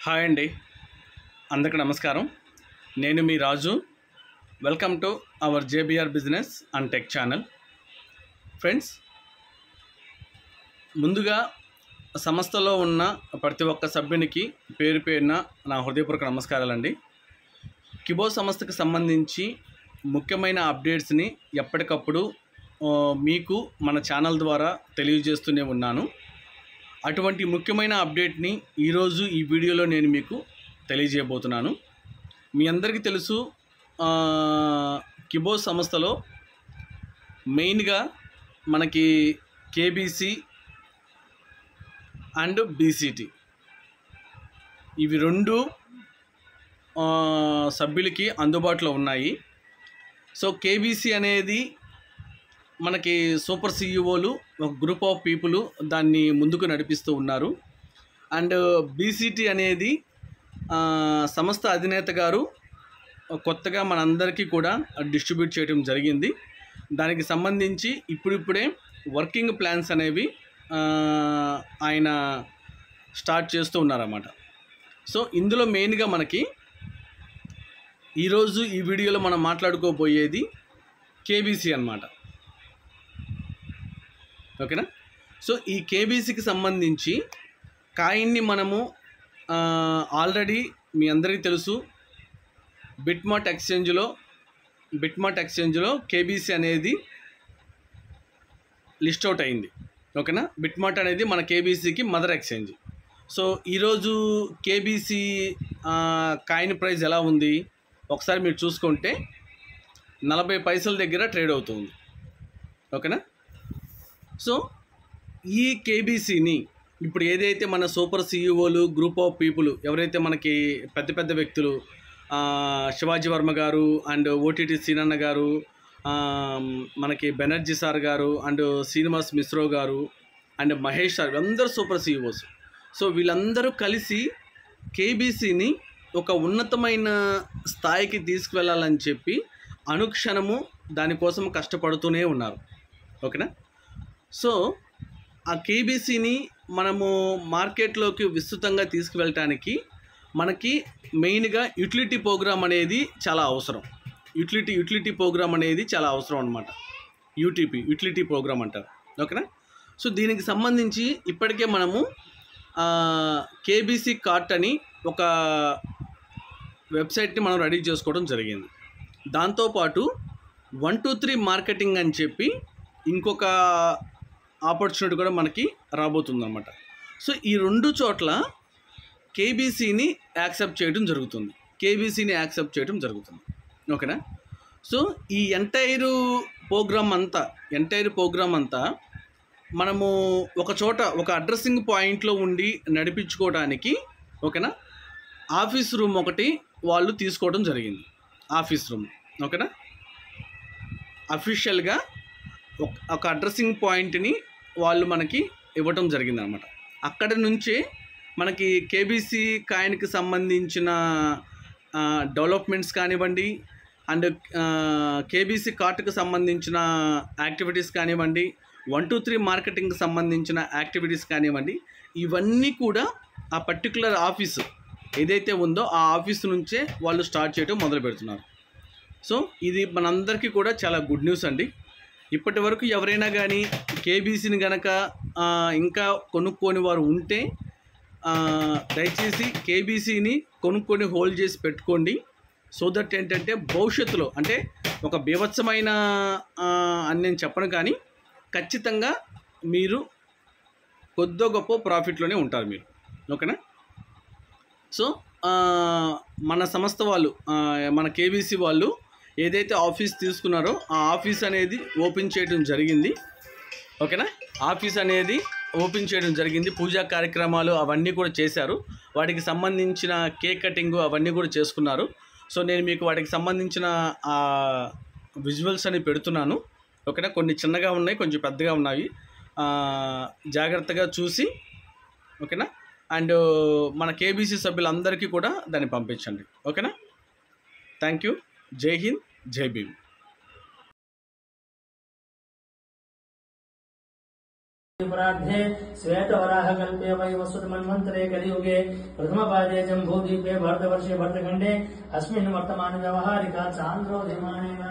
Hi అండి, అందరికీ నమస్కారం. నేను మీ Raju. Welcome to our JBR business and tech channel. Friends, ముందుగా సంస్థలో ఉన్న ప్రతి ఒక్క సభ్యునికి పేరు పేరున నా హృదయపూర్వక నమస్కారాలండి. కిబో సంస్థకు సంబంధించి ముఖ్యమైన అప్డేట్స్ని ఎప్పటికప్పుడు మీకు మన ఛానల్ ద్వారా తెలియజేస్తూనే ఉన్నాను. అటువంటి ముఖ్యమైన అప్డేట్ని ఈరోజు ఈ వీడియోలో నేను మీకు తెలియజేయబోతున్నాను. మీ అందరికీ తెలుసు, కిబో సంస్థలో మెయిన్గా మనకి కేబీసీ అండ్ బీసీటీ ఇవి రెండు సభ్యులకి అందుబాటులో ఉన్నాయి. సో కేబీసీ అనేది మనకి సూపర్ సీఈఓలు, ఒక గ్రూప్ ఆఫ్ పీపుల్ దాన్ని ముందుకు నడిపిస్తూ ఉన్నారు. అండ్ బీసీటీ అనేది సంస్థ అధినేత గారు కొత్తగా మనందరికీ కూడా డిస్ట్రిబ్యూట్ చేయడం జరిగింది. దానికి సంబంధించి ఇప్పుడిప్పుడే వర్కింగ్ ప్లాన్స్ అనేవి ఆయన స్టార్ట్ చేస్తూ ఉన్నారన్నమాట. సో ఇందులో మెయిన్గా మనకి ఈరోజు ఈ వీడియోలో మనం మాట్లాడుకోబోయేది కేబీసీ అన్నమాట. ఓకేనా? సో ఈ కేబీసీకి సంబంధించి కాయిన్ని మనము ఆల్రెడీ మీ అందరికీ తెలుసు, బిట్మార్ట్ ఎక్స్చేంజ్లో కేబీసీ అనేది లిస్ట్ అవుట్ అయింది. ఓకేనా? బిట్మార్ట్ అనేది మన కేబీసీకి మదర్ ఎక్స్చేంజ్. సో ఈరోజు కేబీసీ కాయిన్ ప్రైస్ ఎలా ఉంది ఒకసారి మీరు చూసుకుంటే 40 పైసల దగ్గర ట్రేడ్ అవుతుంది. ఓకేనా? సో ఈ కేబీసీని ఇప్పుడు ఏదైతే మన సూపర్ సీఈఓలు, గ్రూప్ ఆఫ్ పీపుల్ ఎవరైతే మనకి పెద్ద పెద్ద వ్యక్తులు, శివాజీ వర్మ గారు అండ్ ఓటీటీ సీనన్న గారు, మనకి బెనర్జీ సార్ గారు అండ్ శ్రీనివాస్ మిశ్రో గారు అండ్ మహేష్ సార్, అందరూ సూపర్ సీఈఓస్. సో వీళ్ళందరూ కలిసి కేబీసీని ఒక ఉన్నతమైన స్థాయికి తీసుకువెళ్ళాలని చెప్పి అనుక్షణము దానికోసం కష్టపడుతూనే ఉన్నారు. ఓకేనా? సో ఆ కేబీసీని మనము మార్కెట్లోకి విస్తృతంగా తీసుకువెళ్ళటానికి మనకి మెయిన్గా యూటిలిటీ ప్రోగ్రామ్ అనేది చాలా అవసరం. యూటిలిటీ ప్రోగ్రామ్ అనేది చాలా అవసరం అనమాట. యూటిలిటీ ప్రోగ్రామ్ అంటారు. ఓకేనా? సో దీనికి సంబంధించి ఇప్పటికే మనము కేబీసీ కార్ట్ అని ఒక వెబ్సైట్ని మనం రెడీ చేసుకోవడం జరిగింది. దాంతోపాటు 123 మార్కెటింగ్ అని చెప్పి ఇంకొక ఆపర్చునిటీ కూడా మనకి రాబోతుందన్నమాట. సో ఈ రెండు చోట్ల కేబీసీని యాక్సెప్ట్ చేయడం జరుగుతుంది. ఓకేనా? సో ఈ ఎంటైర్ ప్రోగ్రామ్ అంతా మనము ఒక చోట ఒక అడ్రస్సింగ్ పాయింట్లో ఉండి నడిపించుకోవడానికి, ఓకేనా, ఆఫీస్ రూమ్ ఒకటి వాళ్ళు తీసుకోవడం జరిగింది. ఆఫీస్ రూమ్, ఓకేనా, అఫీషియల్గా ఒక అడ్రస్సింగ్ పాయింట్ని వాళ్ళు మనకి ఇవ్వటం జరిగింది అనమాట. అక్కడి నుంచే మనకి కేబీసీ కాయిన్కి సంబంధించిన డెవలప్మెంట్స్ కానివ్వండి, అండ్ కేబీసీ కార్ట్కి సంబంధించిన యాక్టివిటీస్ కానివ్వండి, 123 మార్కెటింగ్కి సంబంధించిన యాక్టివిటీస్ కానివ్వండి, ఇవన్నీ కూడా ఆ పర్టికులర్ ఆఫీసు ఏదైతే ఉందో ఆ ఆఫీస్ నుంచే వాళ్ళు స్టార్ట్ చేయడం మొదలు పెడుతున్నారు. సో ఇది మనందరికీ కూడా చాలా గుడ్ న్యూస్ అండి. ఇప్పటి వరకు ఎవరైనా కానీ కేబీసీని కనుక ఇంకా కొనుక్కొని వారు ఉంటే దయచేసి కేబీసీని కొనుక్కొని హోల్డ్ చేసి పెట్టుకోండి. సో దట్ ఏంటంటే భవిష్యత్తులో, అంటే ఒక బీభత్సమైన అని నేను చెప్పను, కానీ ఖచ్చితంగా మీరు కొద్దో గొప్ప ప్రాఫిట్లోనే ఉంటారు మీరు. ఓకేనా? సో మన సంస్థ వాళ్ళు, మన కేబీసీ వాళ్ళు ఏదైతే ఆఫీస్ తీసుకున్నారో ఆ ఆఫీస్ అనేది ఓపెన్ చేయడం జరిగింది. ఓకేనా? ఆఫీస్ అనేది ఓపెన్ చేయడం జరిగింది. పూజా కార్యక్రమాలు అవన్నీ కూడా చేశారు. వాటికి సంబంధించిన కేక్ కటింగ్ అవన్నీ కూడా చేసుకున్నారు. సో నేను మీకు వాటికి సంబంధించిన విజువల్స్ అని పెడుతున్నాను. ఓకేనా? కొన్ని చిన్నగా ఉన్నాయి, కొంచెం పెద్దగా ఉన్నాయి. జాగ్రత్తగా చూసి, ఓకేనా, అండ్ మన కేబీసీ సభ్యులందరికీ కూడా దాన్ని పంపించండి. ఓకేనా? Thank you. జై హింద్, జై భీమ్. प्रार्थे श्वेतवराहकल्पे वैवस्वतमन्वन्तरे कलियुगे प्रथमपादे जम्बूद्वीपे भरतवर्षे भरतखण्डे अस्मिन् वर्तमाने व्यवहारिका चान्द्रोदयमानेन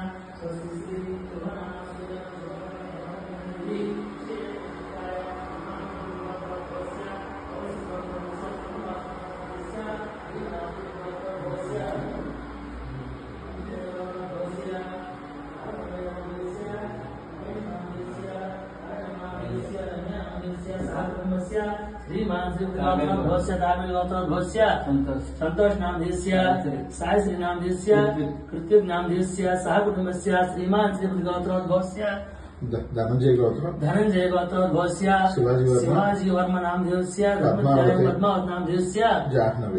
संतोष नाम साई श्री नाम कृत्युग नाम सह कुटुंब श्रीमान श्री गौत्रोद्भवस्य धनंजय गौत्रोद्भवस्य शिवाजी वर्म नाम पद्मावत नाम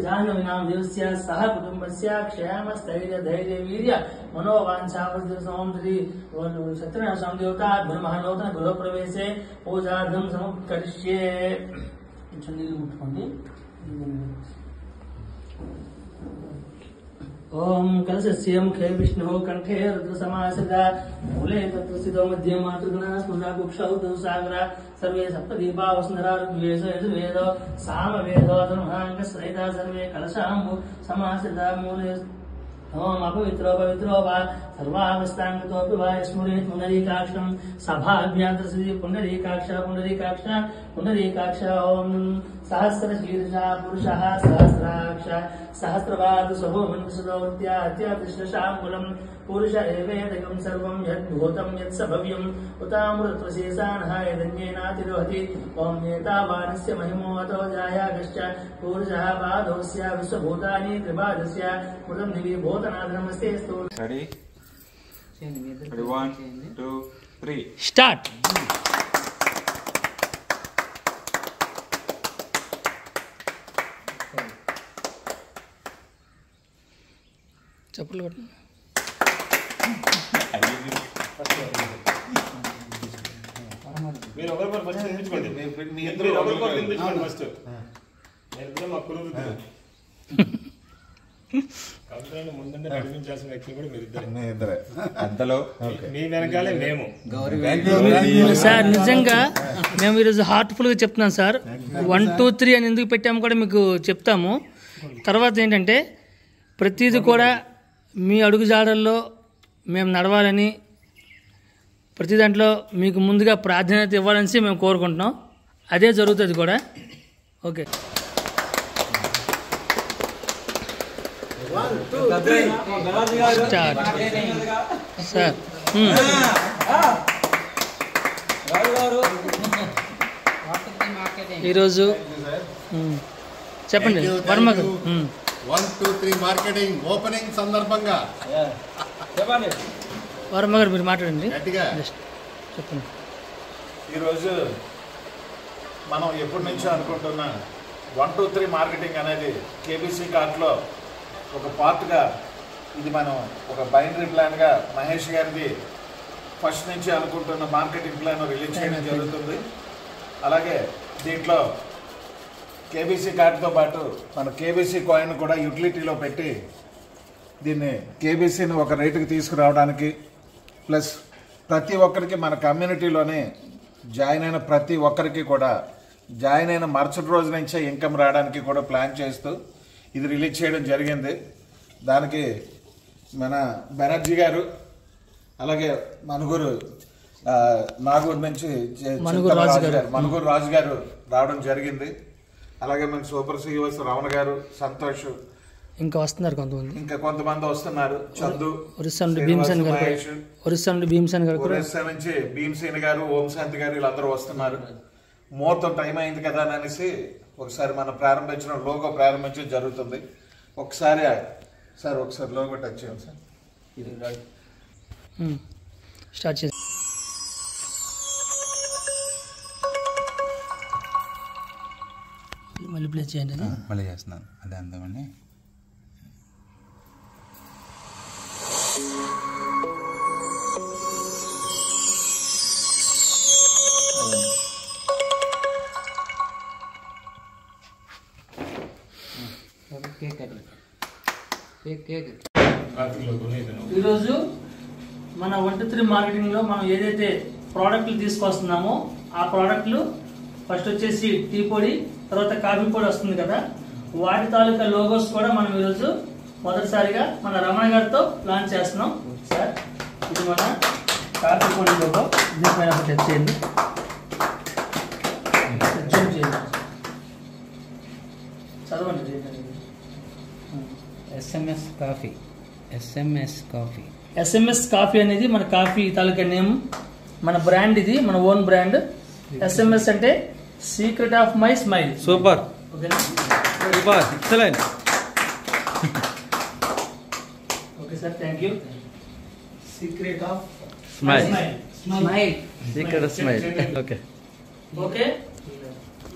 जाह्नवी नाम सह कुटुंबस्य क्षेम स्थैर्य धैर्य वीर्य मनोवांछा सत्यनारायण स्वामी देवता ब्रह्म नूतन गृह प्रवेशे पूजार्थं समुत्करिष्ये ओम कलशस्य मुखे विष्णु कंठे रुद्र समाश्रिता मूले तत्र स्थितो मध्ये मातृगणा स्मृता कुक्षौ सागरा सर्वे सप्तदीपा वसुंधरा ऋग्वेद यजुर्वेद सामवेद अथर्वाङ्ग सहिता सर्वे कलशाम्बु समाश्रिता मूले ओम अपवित्रो पवित्रो वा सर्वावस्थांगतोऽपि वा स्मरेत् पुंडरीकाक्षं सभाभ्यान्तरसिद्धि पुंडरीकाक्ष ओम सहस्रशीर्षा पुरुषः सहस्राक्ष सहस्रपाद सभोमन्विषदौत्या अत्यातिष्ठाङ्गुलं पुरुष एवेदकं सर्वं यद्भूतं यत्स भव्यम् उतामृतशेषानः यदन्येनातिरोहति ओम एतावानस्य महिमो अतो जायागश्च पुरुषः पादोऽस्य विश्वभूतानि त्रिपादस्य मृतं दिवि भूतनाथनमस्ते स्तु Ready? 1, 2, 3. स्टार्ट चप्पल మీరు ఒకరికొకరు ఫస్ట్ తినిపించుకోండి. మీ ఇద్దరు ఒకరికొకరు తినిపించుకోండి ఫస్ట్. నేను మా కురువు కాబట్టి ముందుండే నడిపించాల్సిన వ్యక్తులు కూడా మీరు ఇద్దరే. అంతలో మీ వెనకాలే మేము. సార్ నిజంగా మేము ఈరోజు హార్ట్ఫుల్గా చెప్తున్నాం సార్. 1, 2, 3 అని ఎందుకు పెట్టాము కూడా మీకు చెప్తాము. తర్వాత ఏంటంటే ప్రతిదీ కూడా మీ అడుగుజాడల్లో మేము నడవాలని ప్రతి దాంట్లో మీకు ముందుగా ప్రాధాన్యత ఇవ్వాలని మేము కోరుకుంటున్నాం. అదే జరుగుతుంది కూడా. Okay start sir. ఈరోజు చెప్పండి వర్మ గారు. 1, 2, 3 మార్కెటింగ్ ఓపెనింగ్ సందర్భంగా వర్మ గారు మీరు మాట్లాడండి. గట్టిగా చెప్పండి. ఈరోజు మనం ఎప్పటి నుంచో అనుకుంటున్న 1, 2, 3 మార్కెటింగ్ అనేది కేబీసీ కార్ట్లో ఒక పార్ట్గా ఇది మనం ఒక బైనరీ ప్లాన్గా మహేష్ గారిది ఫస్ట్ నుంచి అనుకుంటున్న మార్కెటింగ్ ప్లాన్ రిలీజ్ చేయడం జరుగుతుంది. అలాగే దీంట్లో కేబీసీ కార్డుతో పాటు మన కేబీసీ కాయిన్ కూడా యూటిలిటీలో పెట్టి దీన్ని కేబీసీని ఒక రేటుకి తీసుకురావడానికి ప్లస్ ప్రతి ఒక్కరికి మన కమ్యూనిటీలోనే జాయిన్ అయిన ప్రతి ఒక్కరికి కూడా జాయిన్ అయిన మరుసటి రోజు నుంచే ఇన్కమ్ రావడానికి కూడా ప్లాన్ చేస్తూ ఇది రిలీజ్ చేయడం జరిగింది. దానికి మన బెనర్జీ గారు అలాగే మనుగూరు నాగూరు నుంచి మనుగూరు రాజు గారు రావడం జరిగింది. అలాగే మన సూపర్ సీఈఓస్ రమణ గారు, సంతోష్, ఇంకా వస్తున్నారు కొంతమంది వస్తున్నారు. చందు, ఒరిస్సా నుంచి భీమసేన్ గారు, ఒరిస్సా నుంచి భీమసేన్ గారు, ఓంశాంతి గారు వీళ్ళందరూ వస్తున్నారు. ముహూర్తం టైం అయింది కదా అని అనేసి ఒకసారి మనం ప్రారంభించడం లోగో ప్రారంభించడం జరుగుతుంది. ఒకసారి లోగో టచ్ చేయండి సార్. స్టార్ట్ చేసి మళ్ళీ ప్లే చేయండి. మళ్ళీ చేస్తున్నాను. అదే అందమని ఈరోజు మన 1, 2, 3 మార్కెటింగ్ లో మనం ఏదైతే ప్రోడక్ట్లు తీసుకొస్తున్నామో ఆ ప్రోడక్ట్లు ఫస్ట్ వచ్చేసి టీ పొడి, తర్వాత కాఫీ పొడి వస్తుంది కదా, వాటి తాలూకా లోగోస్ కూడా మనం ఈరోజు మొదటిసారిగా మన రమణ గారితో లాంచ్ చేస్తున్నాం సార్. ఇది మన కాఫీ పొడి లోగో, దీనిపైన ఒక టచ్ చేయండి, జూమ్ చేయండి, చదవండి. SMS coffee, SMS coffee. SMS coffee అనేది మన కాఫీ తాలూకా నేమ్, మన బ్రాండ్, ఇది మన ఓన్ బ్రాండ్. SMS అంటే secret of my smile. Super, ఓకేనా? Super, excellent. Okay sir, thank you. Secret of smile, smile. Secret smile. Okay okay,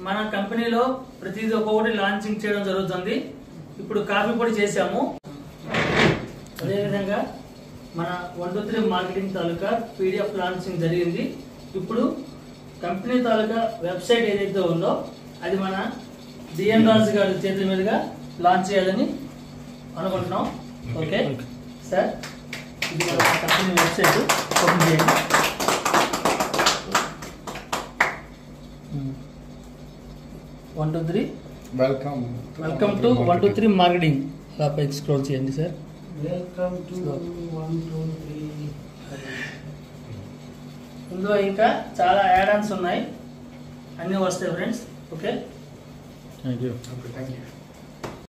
మన కంపెనీలో ప్రతిదీ ఒక్కొక్కటి లాంచింగ్ చేయడం జరుగుతుంది. ఇప్పుడు కాఫీ పొడి చేసాము, అదేవిధంగా మన 1 2 3 మార్కెటింగ్ తాలూకా PDF లాంచింగ్ జరిగింది. ఇప్పుడు కంపెనీ తాలూకా వెబ్సైట్ ఏదైతే ఉందో అది మన డిఎన్ రాజు గారి చేతుల మీదుగా లాంచ్ చేయాలని అనుకుంటున్నాం. ఓకే సార్, ఇది మన కంపెనీ వెబ్సైట్, ఓపెన్ చేయండి. One two three welcome to 1 2 3 marketing. పైకి స్క్రోల్ చేయండి సార్. Welcome to 1 2 3. ఇందులో ఇంకా చాలా యాడ్ ఆన్స్ ఉన్నాయి, అన్నీ వస్తాయి ఫ్రెండ్స్. Okay, thank you.